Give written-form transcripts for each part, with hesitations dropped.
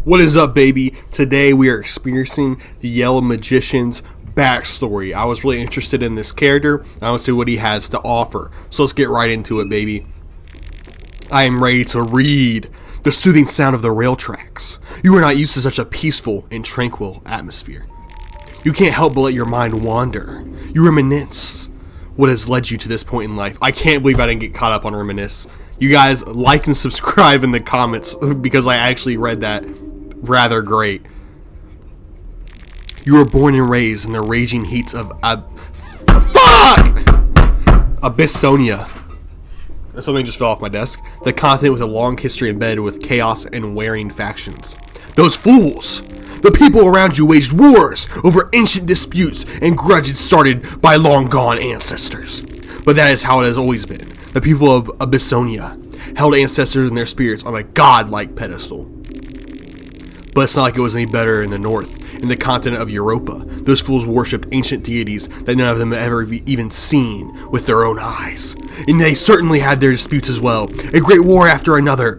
What is up, baby? Today we are experiencing the Yellow Magician's backstory. I was really interested in this character. I want to see what he has to offer. So let's get right into it, baby. I am ready to read the soothing sound of the rail tracks. You are not used to such a peaceful and tranquil atmosphere. You can't help but let your mind wander. You reminisce what has led you to this point in life. I can't believe I didn't get caught up on reminisce. You guys like and subscribe in the comments because I actually read that rather great. You were born and raised in the raging heats of Abyssonia. Something just fell off my desk. The continent with a long history embedded with chaos and warring factions. Those fools! The people around you waged wars over ancient disputes and grudges started by long-gone ancestors. But that is how it has always been. The people of Abyssonia held ancestors and their spirits on a god-like pedestal. But it's not like it was any better in the north, in the continent of Europa. Those fools worshipped ancient deities that none of them had ever even seen with their own eyes. And they certainly had their disputes as well. A great war after another.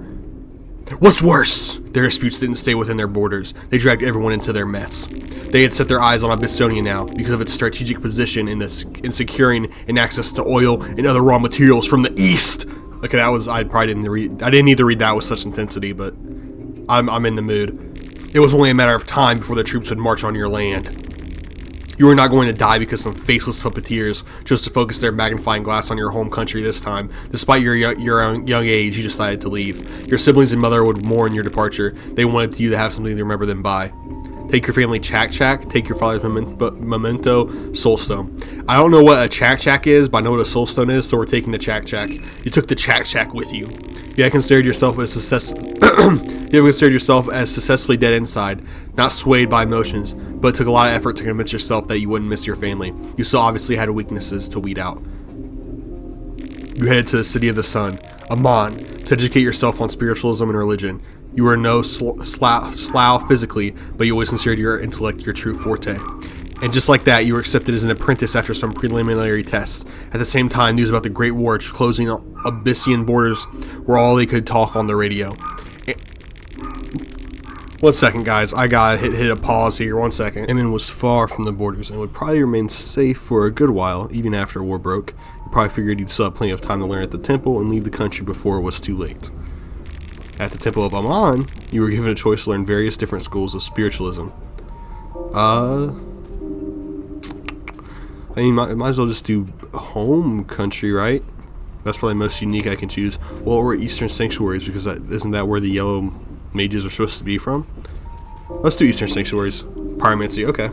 What's worse, their disputes didn't stay within their borders. They dragged everyone into their mess. They had set their eyes on Abyssonia now because of its strategic position in securing an access to oil and other raw materials from the east. Okay, that was, I didn't need to read that with such intensity, but I'm in the mood. It was only a matter of time before the troops would march on your land. You were not going to die because some faceless puppeteers chose to focus their magnifying glass on your home country this time. Despite your young age, you decided to leave. Your siblings and mother would mourn your departure. They wanted you to have something to remember them by. Take your family chak-chak. Take your father's memento soulstone. I don't know what a chak-chak is, but I know what a soulstone is, so we're taking the chak-chak. You took the chak-chak with you. You had considered yourself as successfully dead inside, not swayed by emotions, but it took a lot of effort to convince yourself that you wouldn't miss your family. You still obviously had weaknesses to weed out. You headed to the City of the Sun, Amon, to educate yourself on spiritualism and religion. You were no slough physically, but you always considered your intellect your true forte. And just like that, you were accepted as an apprentice after some preliminary tests. At the same time, news about the Great War closing Abyssian borders were all they could talk on the radio. 1 second, guys. I gotta hit a pause here. 1 second. Amen was far from the borders and would probably remain safe for a good while, even after war broke. You probably figured you'd still have plenty of time to learn at the temple and leave the country before it was too late. At the Temple of Amon, you were given a choice to learn various different schools of spiritualism. I mean, might as well just do home country, right? That's probably the most unique I can choose. Or Eastern Sanctuaries, because isn't that where the yellow mages are supposed to be from? Let's do Eastern Sanctuaries. Pyromancy, okay.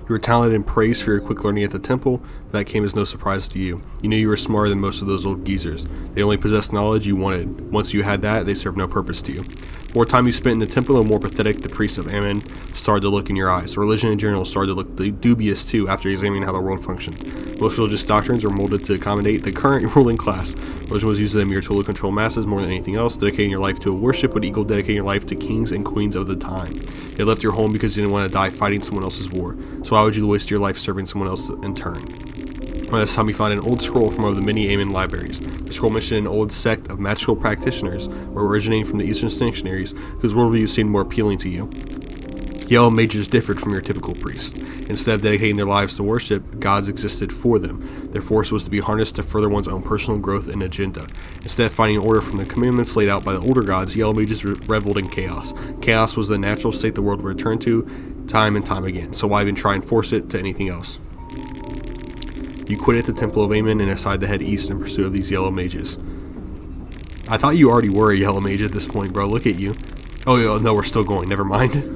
You were talented and praised for your quick learning at the temple, but that came as no surprise to you. You knew you were smarter than most of those old geezers. They only possessed knowledge you wanted. Once you had that, they served no purpose to you. The more time you spent in the temple, the more pathetic the priests of Ammon started to look in your eyes. Religion in general started to look dubious too after examining how the world functioned. Most religious doctrines were molded to accommodate the current ruling class. Religion was used as a mere tool to control masses more than anything else. Dedicating your life to a worship would equal dedicating your life to kings and queens of the time. You left your home because you didn't want to die fighting someone else's war. So why would you waste your life serving someone else in turn? Around this time you found an old scroll from one of the many Ammon libraries. The scroll mentioned an old sect of magical practitioners were originating from the Eastern Sanctuaries whose worldview seemed more appealing to you. Yellow mages differed from your typical priest. Instead of dedicating their lives to worship, gods existed for them. Their force was to be harnessed to further one's own personal growth and agenda. Instead of finding order from the commandments laid out by the older gods, yellow mages reveled in chaos. Chaos was the natural state the world would return to time and time again, so why even try and force it to anything else? You quit at the Temple of Ammon and decided to head east in pursuit of these yellow mages. I thought you already were a yellow mage at this point, bro. Look at you. Oh, no, we're still going. Never mind.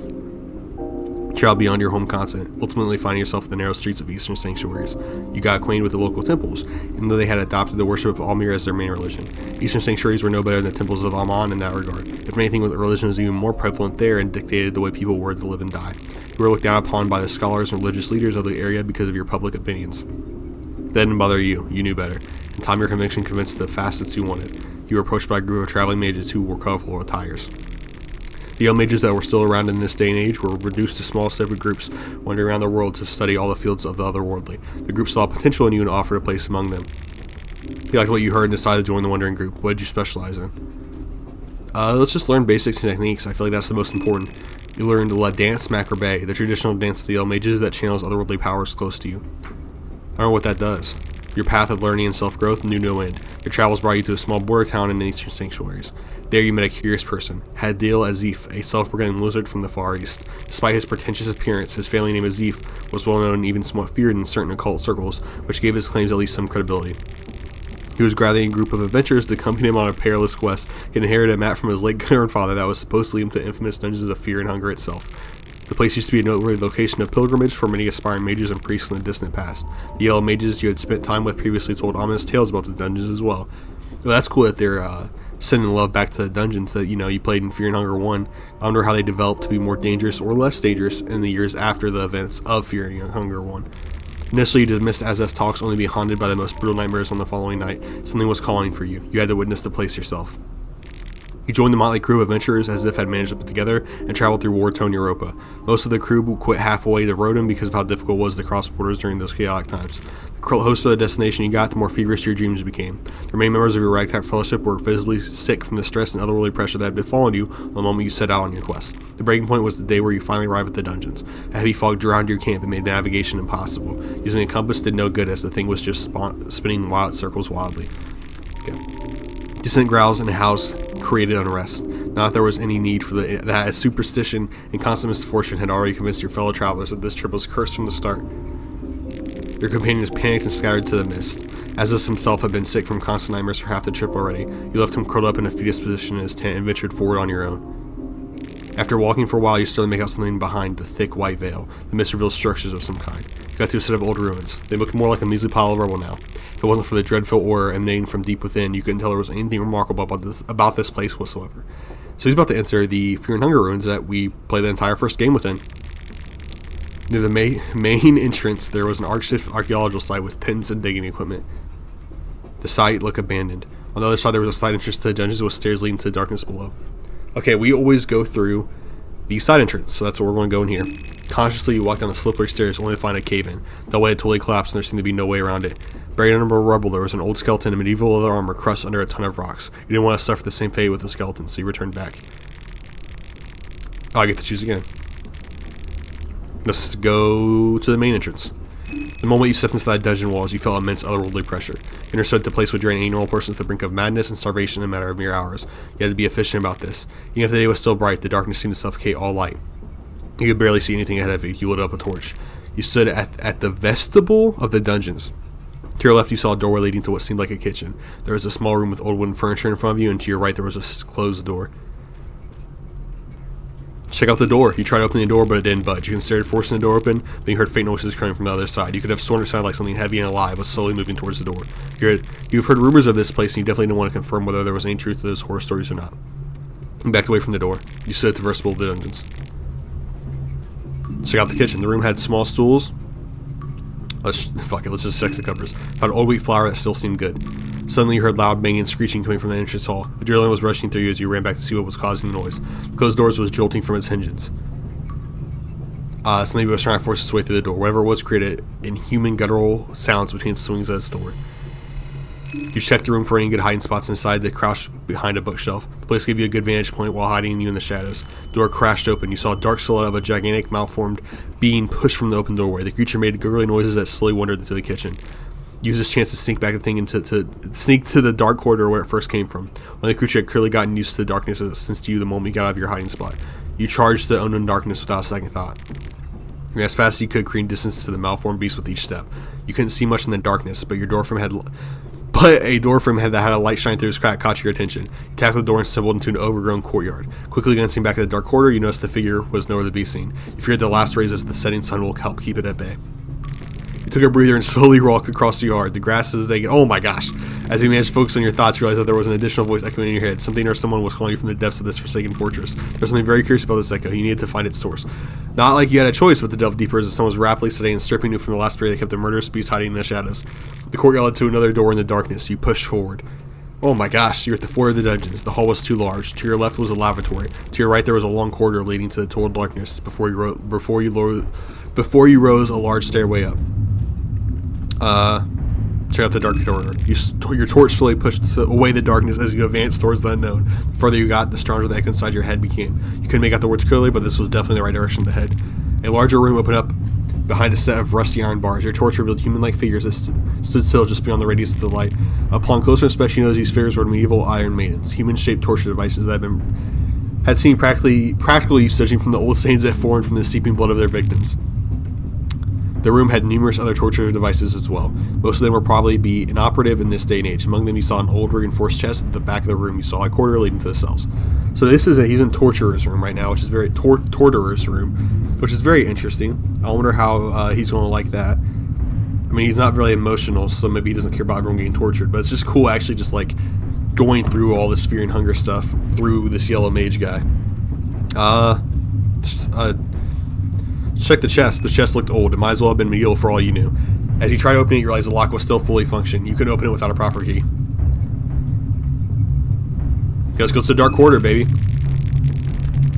Travel beyond your home continent, ultimately finding yourself in the narrow streets of Eastern Sanctuaries. You got acquainted with the local temples, even though they had adopted the worship of Almir as their main religion. Eastern Sanctuaries were no better than the temples of Amon in that regard. If anything, religion was even more prevalent there and dictated the way people were to live and die. You were looked down upon by the scholars and religious leaders of the area because of your public opinions. That didn't bother you. You knew better. In time, your conviction convinced the facets you wanted. You were approached by a group of traveling mages who wore colorful attires. The young mages that were still around in this day and age were reduced to small separate groups, wandering around the world to study all the fields of the otherworldly. The group saw potential in you and offered a place among them. You liked what you heard and decided to join the wandering group. What did you specialize in? Let's just learn basic techniques. I feel like that's the most important. You learned La Dance Macrobay, the traditional dance of the Yellow Mages that channels otherworldly powers close to you. I don't know what that does. Your path of learning and self-growth knew no end. Your travels brought you to a small border town in the eastern sanctuaries. There you met a curious person, Hadil Azif, a self-proclaimed lizard from the Far East. Despite his pretentious appearance, his family name Azif was well known and even somewhat feared in certain occult circles, which gave his claims at least some credibility. He was gathering a group of adventurers to accompany him on a perilous quest. He inherited a map from his late grandfather that was supposed to lead him to the infamous dungeons of Fear and Hunger itself. The place used to be a noteworthy location of pilgrimage for many aspiring mages and priests in the distant past. The Yellow Mages you had spent time with previously told ominous tales about the dungeons as well. Well, that's cool that they're sending love back to the dungeons that you played in Fear and Hunger 1. I wonder how they developed to be more dangerous or less dangerous in the years after the events of Fear and Hunger 1. Initially, you dismissed Azef's talks only to be haunted by the most brutal nightmares on the following night. Something was calling for you. You had to witness the place yourself. You joined the motley crew of adventurers Azef had managed to put together and traveled through war-torn Europa. Most of the crew quit halfway to Rodan because of how difficult it was to cross borders during those chaotic times. The closer to the destination you got, the more feverish your dreams became. The remaining members of your ragtag fellowship were visibly sick from the stress and otherworldly pressure that had befallen you the moment you set out on your quest. The breaking point was the day where you finally arrived at the dungeons. A heavy fog drowned your camp and made navigation impossible. Using a compass did no good as the thing was just spinning wild circles wildly. Okay. Distant growls and howls created unrest. Not that there was any need for that, as superstition and constant misfortune had already convinced your fellow travelers that this trip was cursed from the start. Your companions panicked and scattered to the mist. Azef himself had been sick from constant nightmares for half the trip already. You left him curled up in a fetus position in his tent and ventured forward on your own. After walking for a while, you started to make out something behind the thick white veil. The mist revealed structures of some kind. You got to a set of old ruins. They looked more like a measly pile of rubble now. If it wasn't for the dreadful aura emanating from deep within, you couldn't tell there was anything remarkable about this place whatsoever. So he's about to enter the Fear and Hunger ruins that we played the entire first game within. Near the main entrance, there was an archaeological site with tents and digging equipment. The site looked abandoned. On the other side, there was a side entrance to the dungeons with stairs leading to the darkness below. Okay, we always go through the side entrance, so that's where we're going to go in here. Consciously, you walk down the slippery stairs only to find a cave-in. That way it totally collapsed and there seemed to be no way around it. Buried under rubble, there was an old skeleton and medieval leather armor crushed under a ton of rocks. You didn't want to suffer the same fate with the skeleton, so you returned back. Oh, I get to choose again. Let's go to the main entrance. The moment you stepped inside dungeon walls, you felt immense otherworldly pressure. You understood the place would drain any normal person to the brink of madness and starvation in a matter of mere hours. You had to be efficient about this. Even if the day was still bright, the darkness seemed to suffocate all light. You could barely see anything ahead of you. You lit up a torch. You stood at the vestibule of the dungeons. To your left, you saw a doorway leading to what seemed like a kitchen. There was a small room with old wooden furniture in front of you, and to your right, there was a closed door. Check out the door. You tried opening the door, but it didn't budge. You considered forcing the door open, but you heard faint noises coming from the other side. You could have sworn it sounded like something heavy and alive was slowly moving towards the door. You've heard rumors of this place, and you definitely didn't want to confirm whether there was any truth to those horror stories or not. You backed away from the door. You stood at the vestibule of the dungeons. Check out the kitchen. The room had small stools. Let's just check the cupboards. Found old wheat flour that still seemed good. Suddenly you heard loud banging and screeching coming from the entrance hall. Adrenaline was rushing through you as you ran back to see what was causing the noise. The closed doors was jolting from its hinges. Something was trying to force its way through the door. Whatever it was created inhuman guttural sounds between swings at its door. You checked the room for any good hiding spots inside. They crouched behind a bookshelf. The place gave you a good vantage point while hiding you in the shadows. The door crashed open. You saw a dark silhouette of a gigantic malformed being pushed from the open doorway. The creature made gurgling noises that slowly wandered into the kitchen. Use this chance to sneak back the thing to sneak to the dark corridor where it first came from. When the creature had clearly gotten used to the darkness as it sensed you the moment you got out of your hiding spot. You charged the unknown darkness without a second thought. And as fast as you could, creating distance to the malformed beast with each step. You couldn't see much in the darkness, but a door frame that had a light shine through its crack caught your attention. You tackled the door and stumbled into an overgrown courtyard. Quickly glancing back at the dark corridor, you noticed the figure was nowhere to be seen. You feared the last rays of the setting sun will help keep it at bay. You took a breather and slowly walked across the yard. The grasses, oh my gosh. As you managed to focus on your thoughts, you realized that there was an additional voice echoing in your head. Something or someone was calling you from the depths of this forsaken fortress. There was something very curious about this echo. You needed to find its source. Not like you had a choice but to delve deeper as someone was rapidly studying and stripping you from the last barrier that kept the murderous beast hiding in the shadows. The courtyard led to another door in the darkness. You pushed forward. Oh my gosh, you're at the floor of the dungeons. The hall was too large. To your left was a lavatory. To your right there was a long corridor leading to the total darkness before you rose a large stairway up. Check out the dark corridor. Your torch slowly pushed away the darkness as you advanced towards the unknown. The further you got, the stronger the echo inside your head became. You couldn't make out the words clearly, but this was definitely the right direction to head. A larger room opened up behind a set of rusty iron bars. Your torch revealed human-like figures that stood still just beyond the radius of the light. Upon closer inspection, you noticed these figures were medieval iron maidens, human-shaped torture devices that had seen practical use judging from the old stains that formed from the seeping blood of their victims. The room had numerous other torture devices as well. Most of them would probably be inoperative in this day and age. Among them, you saw an old reinforced chest. At the back of the room, you saw a corridor leading to the cells. So he's in torturer's room right now, which is torturer's room, which is very interesting. I wonder how he's going to like that. I mean, he's not really emotional, so maybe he doesn't care about everyone getting tortured. But it's just cool, actually, just like going through all this fear and hunger stuff through this yellow mage guy. Check the chest. The chest looked old. It might as well have been medieval for all you knew. As you tried to open it, you realized the lock was still fully functioning. You couldn't open it without a proper key. Okay, let's go to the dark corridor, baby.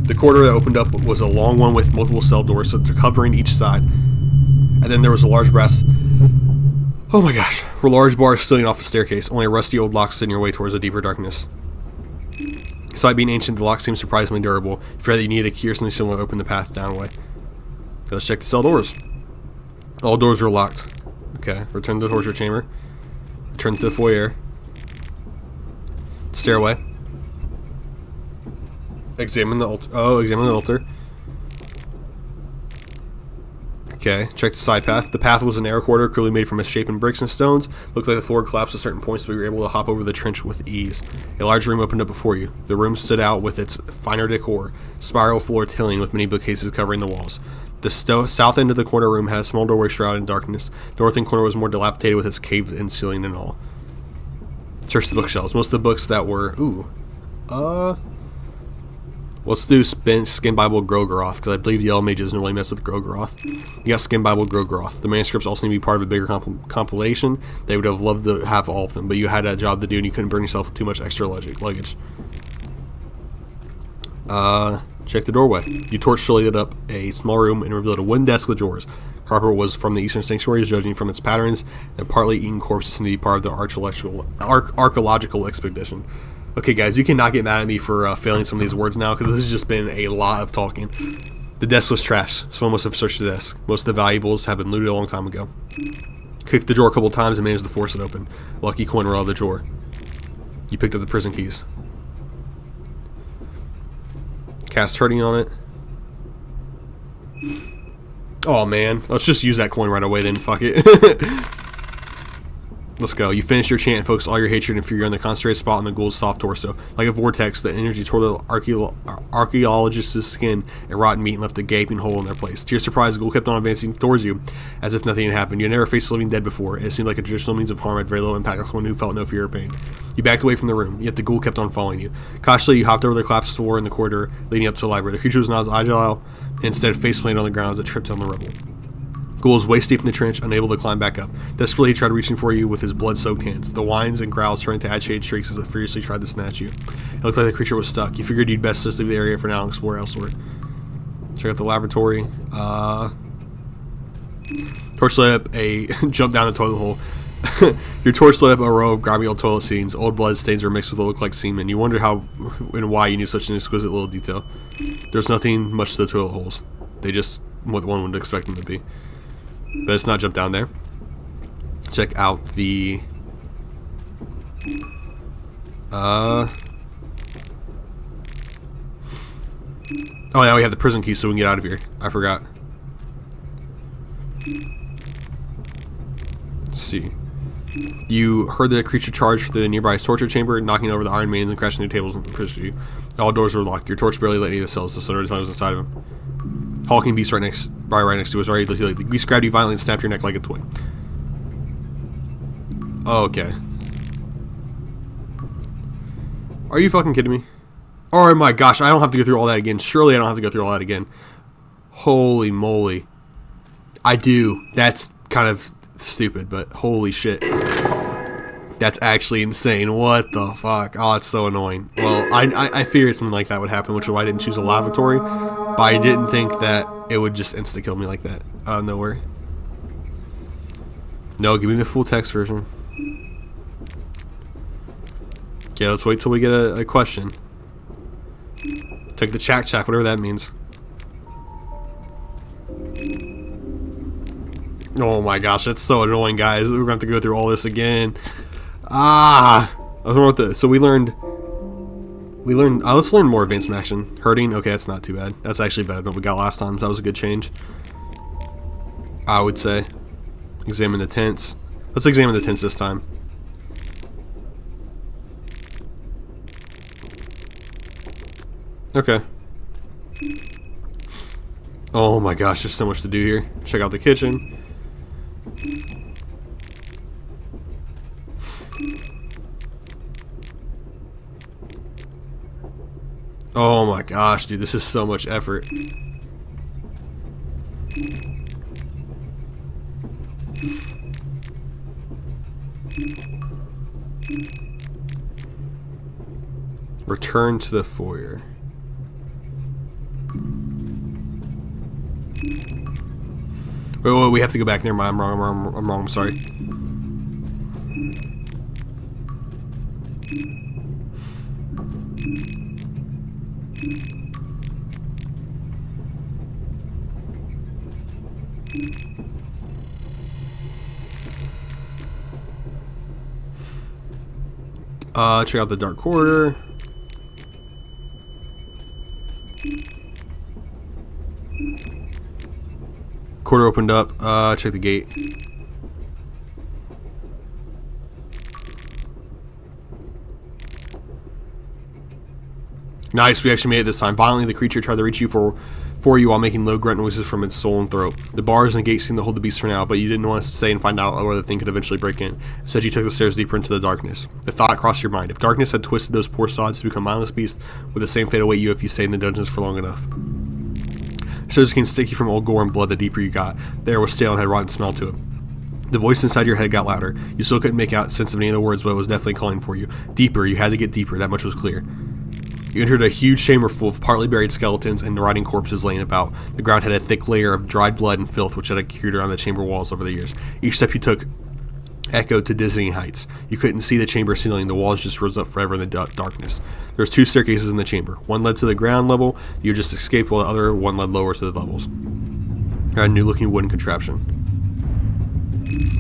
The corridor that opened up was a long one with multiple cell doors, so covering each side. And then there was a large brass... Oh my gosh. A large bar sitting off a staircase. Only a rusty old lock sitting your way towards a deeper darkness. Despite being ancient, the lock seemed surprisingly durable. Fear that you needed a key or something similar to open the path downway. Let's check the cell doors. All doors were locked. Okay, return to the torture chamber. Return to the foyer. Stairway. Examine the altar. Oh, examine the altar. Okay, check the side path. The path was a narrow corridor, clearly made from misshapen bricks and stones. Looked like the floor collapsed at certain points, but you were able to hop over the trench with ease. A large room opened up before you. The room stood out with its finer decor, spiral floor tilling with many bookcases covering the walls. The south end of the corner room had a small doorway shrouded in darkness. The northern corner was more dilapidated with its caved-in ceiling and all. Search the bookshelves. Most of the books that were... Let's do Skin Bible Grogroth, because I believe the Yellow Mages don't really mess with Grogroth. You got Skin Bible Grogroth. The manuscripts also need to be part of a bigger compilation. They would have loved to have all of them, but you had a job to do and you couldn't burn yourself with too much extra luggage. Check the doorway. You torch lit up a small room and revealed a wooden desk with drawers. Carpet was from the Eastern Sanctuaries, judging from its patterns, and partly eaten corpses seemed to be part of the archaeological expedition. Okay, guys, you cannot get mad at me for failing some of these words now, because this has just been a lot of talking. The desk was trashed. Someone must have searched the desk. Most of the valuables have been looted a long time ago. Kicked the drawer a couple times and managed to force it open. Lucky coin rolled out of the drawer. You picked up the prison keys. Cast hurting on it. Oh man, let's just use that coin right away then, fuck it. Let's go. You finish your chant and focus all your hatred and fury on the concentrated spot on the ghoul's soft torso. Like a vortex, the energy tore the archaeologist's skin and rotten meat and left a gaping hole in their place. To your surprise, the ghoul kept on advancing towards you as if nothing had happened. You had never faced a living dead before, and it seemed like a traditional means of harm had very little impact on someone who felt no fear or pain. You backed away from the room, yet the ghoul kept on following you. Cautiously, you hopped over the collapsed floor in the corridor leading up to the library. The creature was not as agile, and instead face-planted on the ground as it tripped on the rubble. Ghoul was waist deep in the trench, unable to climb back up. Desperately, he tried reaching for you with his blood-soaked hands. The whines and growls turned to agitated shrieks as it furiously tried to snatch you. It looked like the creature was stuck. You figured you'd best just leave the area for now and explore elsewhere. Check out the lavatory. Torch lit up a... jump down the toilet hole. Your torch lit up a row of grimy old toilet scenes. Old blood stains were mixed with what looked like semen. You wondered how and why you knew such an exquisite little detail. There's nothing much to the toilet holes. They just what one would expect them to be. But let's not jump down there. Check out the... Oh, now we have the prison key so we can get out of here. I forgot. Let's see. You heard the creature charge through the nearby torture chamber, knocking over the iron mains and crashing through tables and prison you. All doors were locked. Your torch barely lit any of the cells, so someone was inside of them. Hulking beast right next to us already like the beast grabbed you violently and snapped your neck like a twig. Oh, okay. Are you fucking kidding me? Oh my gosh, I don't have to go through all that again. Surely I don't have to go through all that again. Holy moly. I do. That's kind of stupid, but holy shit. That's actually insane. What the fuck? Oh, it's so annoying. Well, I figured something like that would happen, which is why I didn't choose a lavatory. But I didn't think that it would just insta-kill me like that out of nowhere. No, give me the full text version. Okay, let's wait till we get a question. Take the chack, whatever that means. Oh my gosh, that's so annoying, guys. We're gonna have to go through all this again. Ah, I was wrong with the. So we learned. Let's learn more advanced action. Hurting. Okay, that's not too bad. That's actually better than what we got last time. So that was a good change, I would say. Examine the tents. Let's examine the tents this time. Okay. Oh my gosh, there's so much to do here. Check out the kitchen. Oh my gosh, dude, this is so much effort. Return to the foyer. Wait, we have to go back. Never mind, I'm wrong, I'm sorry. Check out the dark corridor. Corridor opened up. Check the gate. Nice, we actually made it this time. Violently, the creature tried to reach you for you while making low grunt noises from its soul and throat. The bars and the gate seemed to hold the beast for now, but you didn't want to stay and find out whether the thing could eventually break in. Instead, you took the stairs deeper into the darkness. The thought crossed your mind: if darkness had twisted those poor sods to become mindless beasts, would the same fate await you if you stayed in the dungeons for long enough? Stairs became sticky from old gore and blood the deeper you got. The air was stale and had rotten smell to it. The voice inside your head got louder. You still couldn't make out sense of any of the words, but it was definitely calling for you. Deeper, you had to get deeper, that much was clear. You entered a huge chamber full of partly buried skeletons and rotting corpses laying about. The ground had a thick layer of dried blood and filth which had accrued around the chamber walls over the years. Each step you took echoed to dizzying heights. You couldn't see the chamber ceiling, the walls just rose up forever in the darkness. There was 2 staircases in the chamber. One led to the ground level you just escaped, while the other one led lower to the levels. You had a new looking wooden contraption.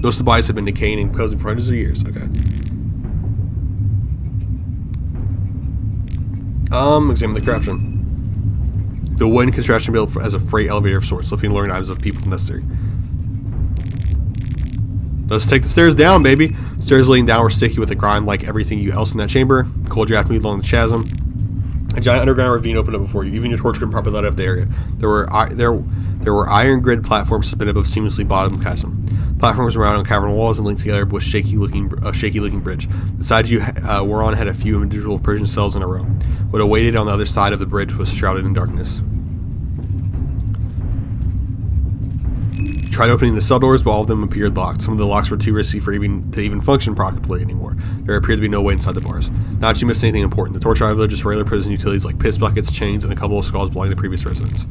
Most of the bodies had been decaying and closing for hundreds of years. Okay. Examine the contraption. The wooden contraption built as a freight elevator of sorts, lifting lower items of people if necessary. Let's take the stairs down, baby. Stairs leading down were sticky with the grime like everything else in that chamber. Cold draft moved along the chasm. A giant underground ravine opened up before you. Even your torch couldn't properly light up the area. There were iron grid platforms suspended above seamlessly bottomed chasm. Platforms around on cavern walls and linked together with shaky looking bridge. The side you were on had a few individual prison cells in a row. What awaited on the other side of the bridge was shrouded in darkness. Tried opening the cell doors, but all of them appeared locked. Some of the locks were too risky to even function properly anymore. There appeared to be no way inside the bars. Not that you missed anything important. The torch village just regular prison utilities like piss buckets, chains, and a couple of skulls belonging to previous residents.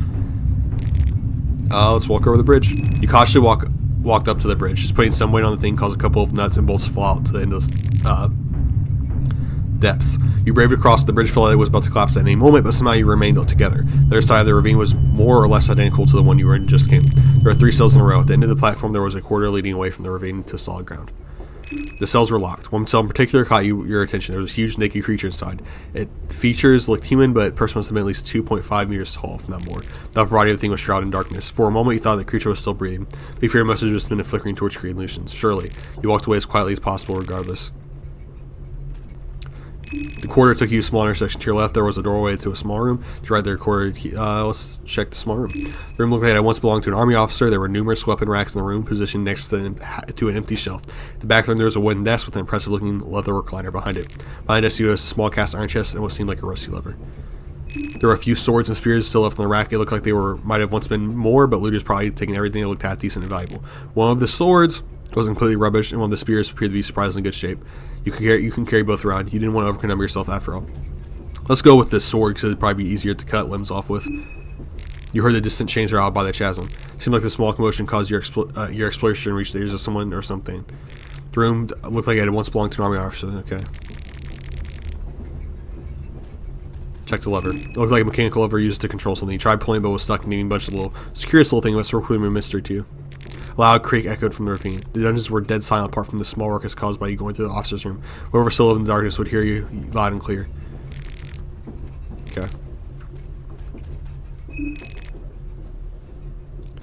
Let's walk over the bridge. You cautiously walked up to the bridge. Just putting some weight on the thing caused a couple of nuts and bolts to fall out to the endless depths. You braved across. The bridge felt like it was about to collapse at any moment, but somehow you remained together. The other side of the ravine was more or less identical to the one you were in just came. There were 3 cells in a row. At the end of the platform, there was a corridor leading away from the ravine to solid ground. The cells were locked. One cell in particular caught your attention. There was a huge naked creature inside. Its features looked human, but the person must have been at least 2.5 meters tall, if not more. The upper body of the thing was shrouded in darkness. For a moment, you thought the creature was still breathing, but you feared it must have just been a flickering torch created illusions. Surely, you walked away as quietly as possible regardless. The corridor took you to a small intersection. To your left, there was a doorway to a small room. To right there, corridor. Let's check the small room. The room looked like it had once belonged to an army officer. There were numerous weapon racks in the room, positioned next to an empty shelf. At the back of the room, there was a wooden desk with an impressive-looking leather recliner behind it. Behind the desk, you noticed a small cast iron chest and what seemed like a rusty lever. There were a few swords and spears still left on the rack. It looked like they might have once been more, but looters probably taken everything that looked half decent and valuable. One of the swords was completely rubbish, and one of the spears appeared to be surprisingly good shape. You can carry both around. You didn't want to overcome yourself after all. Let's go with this sword because it'd probably be easier to cut limbs off with. You heard the distant chains rattle by the chasm. It seemed like the small commotion caused your explosion to reach the ears of someone or something. The room looked like it had once belonged to an army officer. Okay. Check the lever. It looked like a mechanical lever used to control something. You tried pulling, but was stuck, needing a bunch of little... It's a curious little thing, but sort of a mystery to you. A loud creak echoed from the ravine. The dungeons were dead silent apart from the small ruckus caused by you going to the officer's room. Whoever still lived in the darkness would hear you loud and clear. Okay.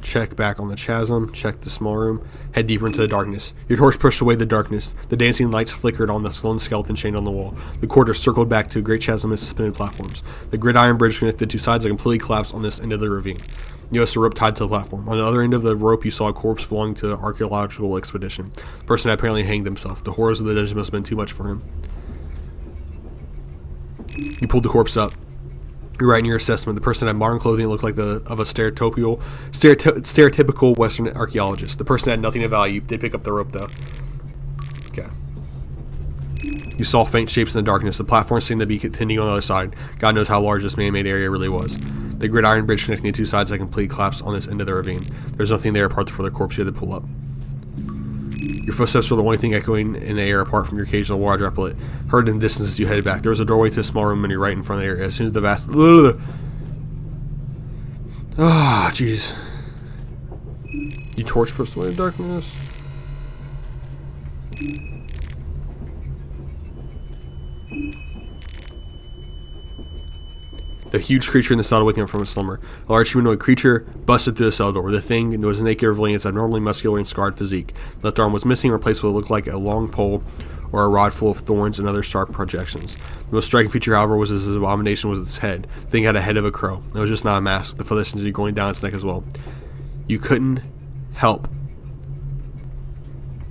Check back on the chasm. Check the small room. Head deeper into the darkness. Your torch pushed away the darkness. The dancing lights flickered on the stone skeleton chained on the wall. The corridor circled back to a great chasm of suspended platforms. The gridiron bridge connected the two sides that completely collapsed on this end of the ravine. You noticed a rope tied to the platform. On the other end of the rope, you saw a corpse belonging to an archaeological expedition. The person had apparently hanged himself. The horrors of the dungeon must have been too much for him. You pulled the corpse up. You're right in your assessment. The person had modern clothing that looked like of a stereotypical Western archaeologist. The person had nothing of value. You did pick up the rope, though. Okay. You saw faint shapes in the darkness. The platform seemed to be continuing on the other side. God knows how large this man-made area really was. The gridiron bridge connecting the two sides had completely collapsed on this end of the ravine. There was nothing there apart from the corpse you had to pull up. Your footsteps were the only thing echoing in the air apart from your occasional water droplet. Heard in the distance as you headed back. There was a doorway to a small room on your right in front of the area. As soon as the vast... Ah, jeez. You torch pushed away the darkness. The huge creature in the cell waking up from a slumber. A large humanoid creature busted through the cell door. The thing was naked, revealing its abnormally muscular and scarred physique. The left arm was missing, replaced with what looked like a long pole or a rod full of thorns and other sharp projections. The most striking feature, however, was its abomination was its head. The thing had a head of a crow. It was just not a mask. The feathers seemed to be going down its neck as well. You couldn't help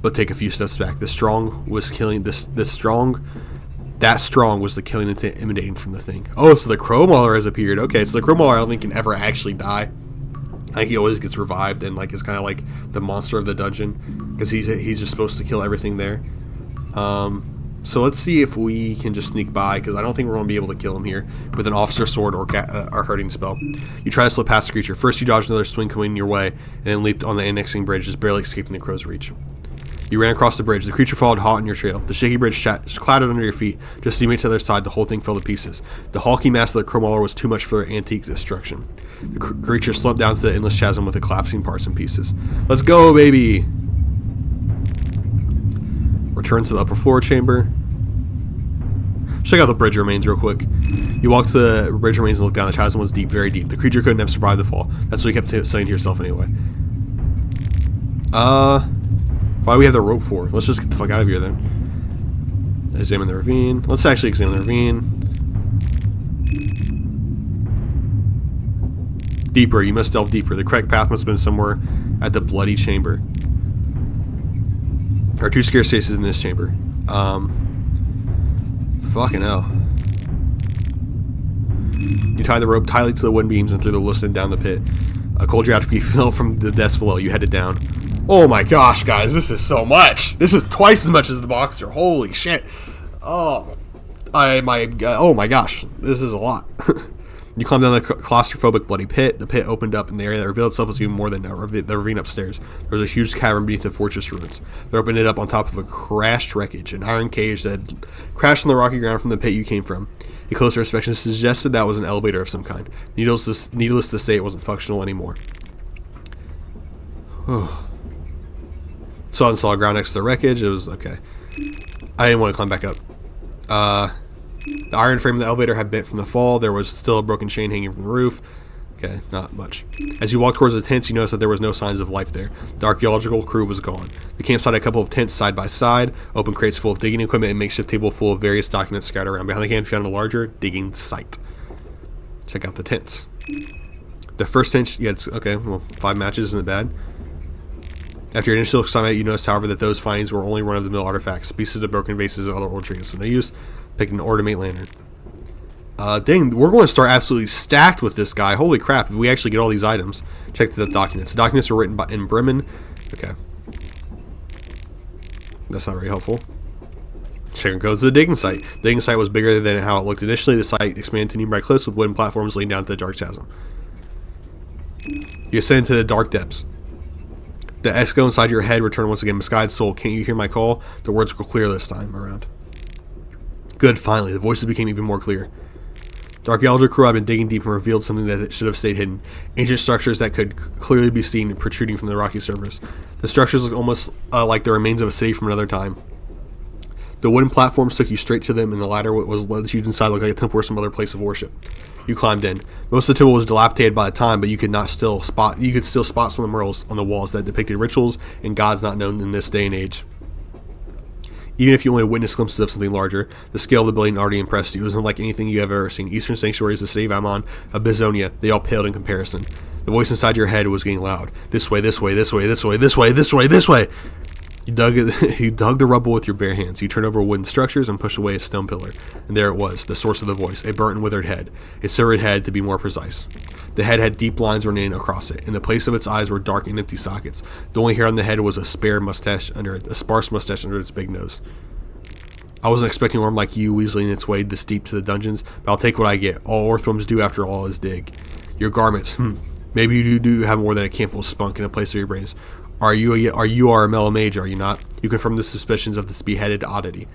but take a few steps back. That strong was the killing intimidating from the thing. Oh, so the Crow Mauler has appeared. Okay, so the Crow Mauler I don't think can ever actually die. I think he always gets revived and like is kind of like the monster of the dungeon because he's just supposed to kill everything there. So let's see if we can just sneak by because I don't think we're going to be able to kill him here with an officer sword or hurting spell. You try to slip past the creature. First you dodged another swing coming your way and then leaped on the annexing bridge, just barely escaping the crow's reach. You ran across the bridge. The creature followed hot on your trail. The shaky bridge clattered under your feet. Just as you made to the other side, the whole thing fell to pieces. The hulky mass of the Crow Mauler was too much for antique destruction. The creature slumped down to the endless chasm with the collapsing parts and pieces. Let's go, baby! Return to the upper floor chamber. Check out the bridge remains real quick. You walked to the bridge remains and looked down. The chasm was deep, very deep. The creature couldn't have survived the fall. That's what you kept saying to yourself anyway. Why do we have the rope for? Let's just get the fuck out of here then. Examine the ravine. Let's actually examine the ravine. Deeper. You must delve deeper. The correct path must have been somewhere at the bloody chamber. There are two staircases in this chamber. Fucking hell. You tie the rope tightly to the wooden beams and threw the listen down the pit. A cold draft fell from the depths below. You headed down. Oh my gosh, guys, this is so much. This is twice as much as the boxer. Holy shit. Oh my gosh, this is a lot. You climbed down the claustrophobic bloody pit. The pit opened up in the area that revealed itself as even more than the ravine upstairs. There was a huge cavern beneath the fortress ruins. They opened it up on top of a crashed wreckage, an iron cage that had crashed on the rocky ground from the pit you came from. A closer inspection suggested that was an elevator of some kind. Needless to say, it wasn't functional anymore. Saw and saw ground next to the wreckage. It was okay. I didn't want to climb back up. The iron frame of the elevator had bent from the fall. There was still a broken chain hanging from the roof. Okay, not much. As you walked towards the tents, you noticed that there was no signs of life there. The archaeological crew was gone. The campsite had a couple of tents side by side, open crates full of digging equipment, and a makeshift table full of various documents scattered around. Behind the camp, you found a larger digging site. Check out the tents. The first tent, you had, okay, well, 5 matches isn't bad. After your initial excitement, you noticed, however, that those findings were only run-of-the-mill artifacts, pieces of broken vases and other old trinkets. And they used picked an ornate lantern. Dang, we're going to start absolutely stacked with this guy. Holy crap, if we actually get all these items. Check the documents. The documents were written in Bremen. Okay. That's not very helpful. Check and go to the digging site. The digging site was bigger than how it looked initially. The site expanded to nearby cliffs with wooden platforms leading down to the dark chasm. You ascend to the dark depths. The echo inside your head returned once again. Misguided soul, can't you hear my call? The words were clear this time around. Good, finally. The voices became even more clear. The archaeological crew had been digging deep and revealed something that should have stayed hidden. Ancient structures that could clearly be seen protruding from the rocky surface. The structures looked almost like the remains of a city from another time. The wooden platforms took you straight to them, and the ladder was led you inside looked like a temple or some other place of worship. You climbed in. Most of the temple was dilapidated by the time, but you could still spot some of the murals on the walls that depicted rituals and gods not known in this day and age. Even if you only witnessed glimpses of something larger, the scale of the building already impressed you. It was unlike anything you have ever seen. Eastern sanctuaries, the city of Ammon, of Bizonia, they all paled in comparison. The voice inside your head was getting loud. This way, this way, this way, this way, this way, this way, this way. You dug the rubble with your bare hands. You turned over wooden structures and pushed away a stone pillar. And there it was, the source of the voice, a burnt and withered head. A severed head, to be more precise. The head had deep lines running across it. In the place of its eyes were dark and empty sockets. The only hair on the head was a sparse mustache under its big nose. I wasn't expecting a worm like you weaseling its way this deep to the dungeons, but I'll take what I get. All earthworms do after all is dig. Your garments, maybe you do have more than a camp full of spunk in a place of your brains. Are you a mellow mage, are you not? You confirm the suspicions of this beheaded oddity.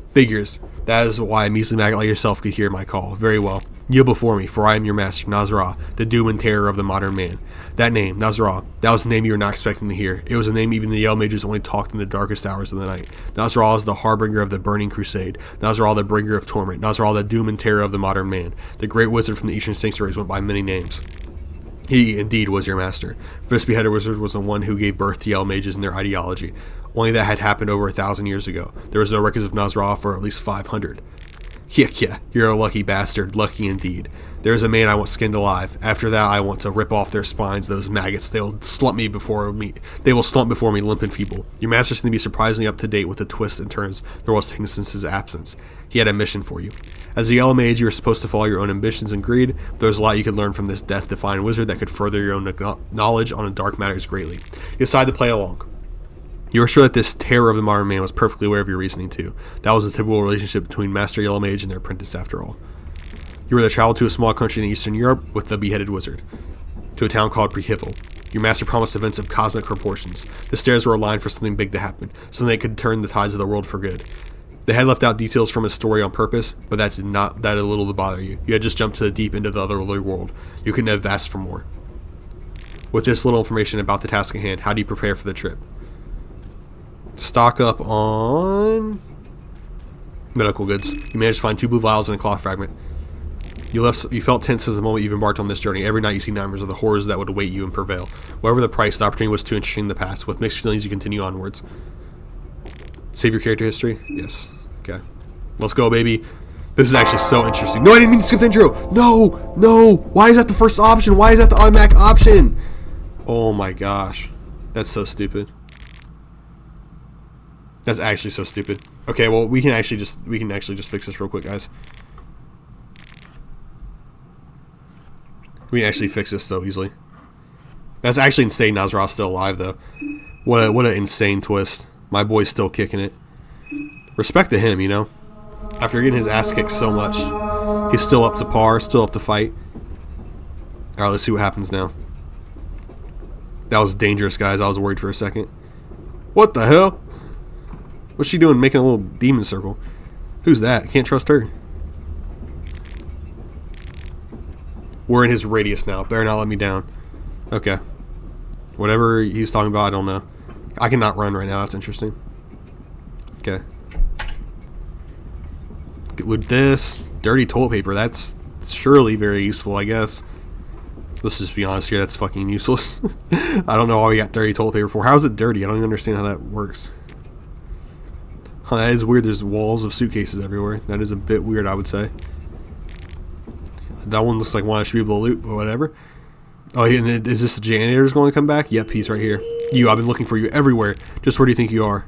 Figures. That is why a measly maggot like yourself could hear my call. Very well. Kneel before me, for I am your master, Nazra, the doom and terror of the modern man. That name, Nazra, that was a name you were not expecting to hear. It was a name even the Yell Mages only talked in the darkest hours of the night. Nazra is the harbinger of the burning crusade. Nazra, the bringer of torment. Nazra, the doom and terror of the modern man. The great wizard from the Eastern Sanctuaries went by many names. He, indeed, was your master. For this beheaded wizard was the one who gave birth to Yell Mages and their ideology. Only that had happened over 1,000 years ago. There was no records of Nazra for at least 500. Yeah, you're a lucky bastard, lucky indeed. There's a man I want skinned alive. After that, I want to rip off their spines, those maggots. They will slump before me, limp and feeble. Your master seemed to be surprisingly up to date with the twists and turns there was taken since his absence. He had a mission for you. As a yellow mage, you were supposed to follow your own ambitions and greed, but there was a lot you could learn from this death-defying wizard that could further your own knowledge on dark matters greatly. You decided to play along. You were sure that this terror of the modern man was perfectly aware of your reasoning too. That was the typical relationship between Master Yellow Mage and their apprentice after all. You were to travel to a small country in Eastern Europe with the beheaded wizard, to a town called Prehivel. Your master promised events of cosmic proportions. The stars were aligned for something big to happen, something that could turn the tides of the world for good. They had left out details from his story on purpose, but that did a little to bother you. You had just jumped to the deep end of the otherworldly world. You couldn't have asked for more. With this little information about the task at hand, how do you prepare for the trip? Stock up on medical goods. You managed to find 2 blue vials and a cloth fragment. You felt tense as the moment you've embarked on this journey. Every night you see nightmares of the horrors that would await you and prevail. Whatever the price, the opportunity was too interesting in the past. With mixed feelings, you continue onwards. Save your character history? Yes. Okay. Let's go, baby. This is actually so interesting. No, I didn't mean to skip the intro. No. Why is that the first option? Why is that the automatic option? Oh my gosh. That's so stupid. That's actually so stupid. Okay, well, we can actually just fix this real quick, guys. We can actually fix this so easily. That's actually insane. Nazra's still alive, though. What an insane twist. My boy's still kicking it. Respect to him, you know. After getting his ass kicked so much, he's still up to par, still up to fight. All right, let's see what happens now. That was dangerous, guys. I was worried for a second. What the hell? What's she doing making a little demon circle? Who's that? Can't trust her. We're in his radius now. Better not let me down. Okay. Whatever he's talking about, I don't know. I cannot run right now. That's interesting. Okay. Loot this. Dirty toilet paper. That's surely very useful, I guess. Let's just be honest here. That's fucking useless. I don't know why we got dirty toilet paper for. How is it dirty? I don't even understand how that works. Huh, that is weird. There's walls of suitcases everywhere. That is a bit weird, I would say. That one looks like one I should be able to loot, but whatever. Oh, and is this the janitor's going to come back? Yep, he's right here. I've been looking for you everywhere. Just where do you think you are?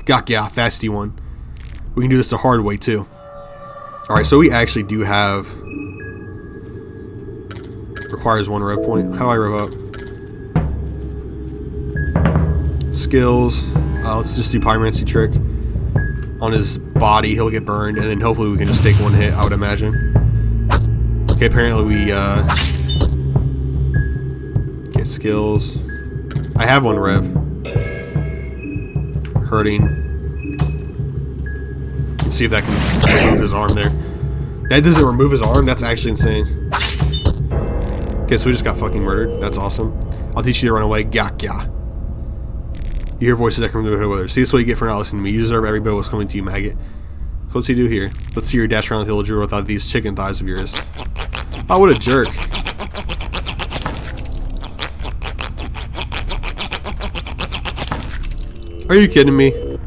Gotcha, fasty one. We can do this the hard way, too. Alright, so we actually do have... Requires 1 rev point. How do I rev up? Skills. Let's just do Pyromancy trick. On his body, he'll get burned, and then hopefully we can just take 1 hit, I would imagine. Okay, apparently we, get skills. I have 1 rev. Hurting. Let's see if that can remove his arm there. That doesn't remove his arm? That's actually insane. Okay, so we just got fucking murdered. That's awesome. I'll teach you to run away. Gyak ya. You hear voices that come from the hood. See, this is what you get for not listening to me. You deserve every bit of what's coming to you, maggot. So what's he do here? Let's see your dash around the hill of Jewel without these chicken thighs of yours. Oh, what a jerk. Are you kidding me?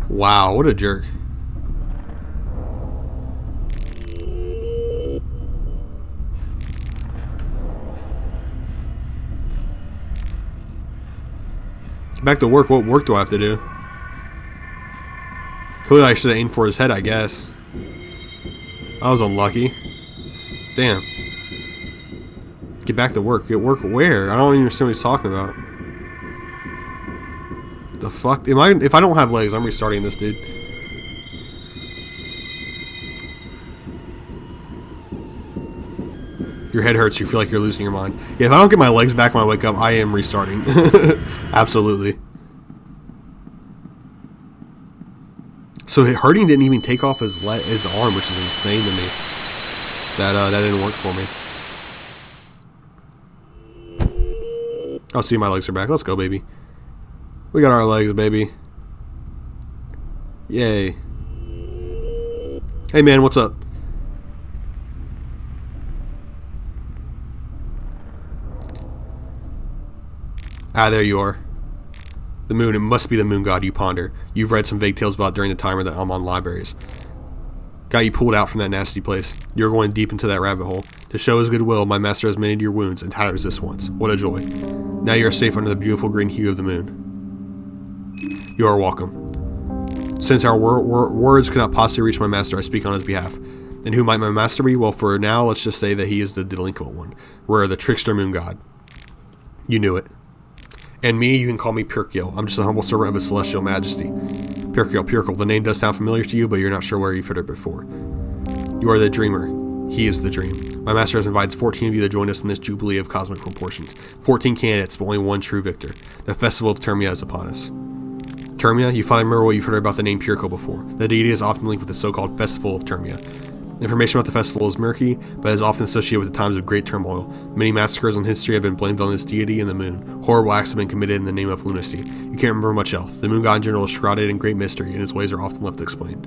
Wow, what a jerk. Back to work. What work do I have to do? Clearly I should have aimed for his head, I guess. I was unlucky. Damn. Get back to work. Get work where? I don't even understand what he's talking about. The fuck? If I don't have legs, I'm restarting this, dude. Your head hurts, you feel like you're losing your mind. Yeah, if I don't get my legs back when I wake up, I am restarting. Absolutely. So hurting didn't even take off his arm, which is insane to me. That didn't work for me. Oh, see, my legs are back. Let's go, baby. We got our legs, baby. Yay. Hey, man, what's up? Ah, there you are. The moon, it must be the moon god you ponder. You've read some vague tales about during the time that I'm on libraries. Got you pulled out from that nasty place. You're going deep into that rabbit hole. To show his goodwill, my master has mended your wounds and tied resist once. What a joy. Now you are safe under the beautiful green hue of the moon. You are welcome. Since our words cannot possibly reach my master, I speak on his behalf. And who might my master be? Well, for now, let's just say that he is the delinquent one. We're the trickster moon god. You knew it. And me, you can call me Purkiel. I'm just a humble servant of his celestial majesty. Purkiel. The name does sound familiar to you, but you're not sure where you've heard it before. You are the dreamer. He is the dream. My master has invited 14 of you to join us in this jubilee of cosmic proportions. 14 candidates, but only one true victor. The festival of Termia is upon us. Termia? You finally remember what you've heard about the name Purkiel before. The deity is often linked with the so-called festival of Termia. Information about the festival is murky, but is often associated with the times of great turmoil. Many massacres in history have been blamed on this deity and the moon. Horrible acts have been committed in the name of lunacy. You can't remember much else. The moon god in general is shrouded in great mystery, and his ways are often left unexplained.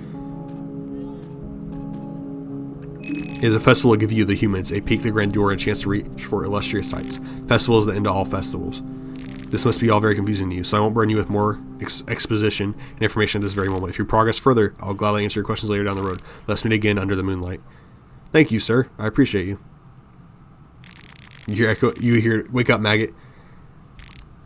It is a festival to give you, the humans, a peak to grandeur and a chance to reach for illustrious heights. Festival is the end to all festivals. This must be all very confusing to you, so I won't burden you with more exposition and information at this very moment. If you progress further, I'll gladly answer your questions later down the road. Let's meet again under the moonlight. Thank you, sir. I appreciate you. You hear, wake up, maggot.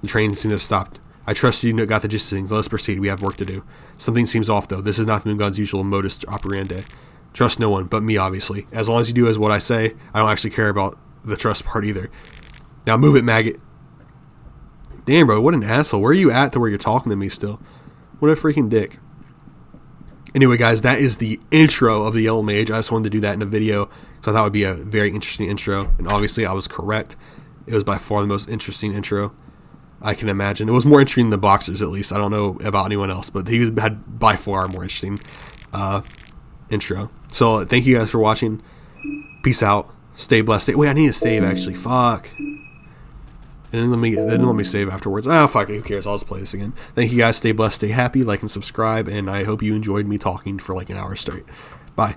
The train seems to have stopped. I trust you got the gist of things. Let us proceed. We have work to do. Something seems off, though. This is not the moon god's usual modus operandi. Trust no one, but me, obviously. As long as you do as what I say, I don't actually care about the trust part either. Now move it, maggot. Damn, bro, what an asshole. Where are you at to where you're talking to me still? What a freaking dick. Anyway, guys, that is the intro of the Yellow Mage. I just wanted to do that in a video because I thought it would be a very interesting intro. And obviously, I was correct. It was by far the most interesting intro I can imagine. It was more interesting than the boxers, at least. I don't know about anyone else, but he had by far a more interesting intro. So, thank you guys for watching. Peace out. Stay blessed. Wait, I need to save, actually. Fuck. And then let me save afterwards. Ah, fuck it. Who cares? I'll just play this again. Thank you guys. Stay blessed. Stay happy. Like and subscribe. And I hope you enjoyed me talking for like an hour straight. Bye.